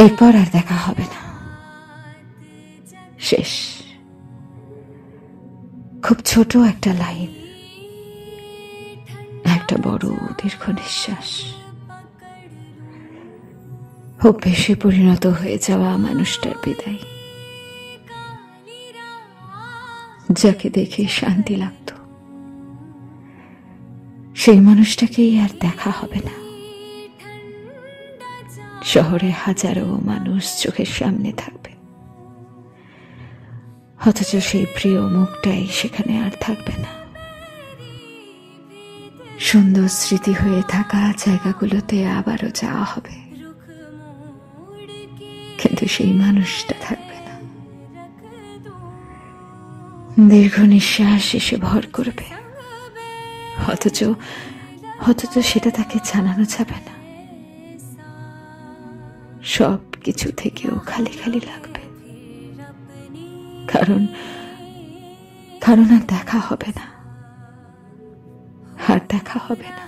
এরপর আর দেখা হবে না, শেষ। খুব ছোট একটা লাইন, একটা বড় দীর্ঘ নিঃশ্বাস, অভ্যেসে পরিণত হয়ে যাওয়া মানুষটার বিদায়, যাকে দেখে শান্তি লাগত, সেই মানুষটাকেই আর দেখা হবে না। শহরে হাজারো মানুষ চোখের সামনে থাকবে, অথচ সেই প্রিয় মুখটাই সেখানে আর থাকবে না। সুন্দর স্মৃতি হয়ে থাকা জায়গাগুলোতে আবারও যাওয়া হবে, কিন্তু সেই মানুষটা থাকবে না। দীর্ঘ নিঃশ্বাস এসে ভর করবে, অথচ সেটা তাকে জানানো যাবে না। সব কিছু থেকেও খালি খালি লাগবে, কারণ আর দেখা হবে না, আর দেখা হবে না।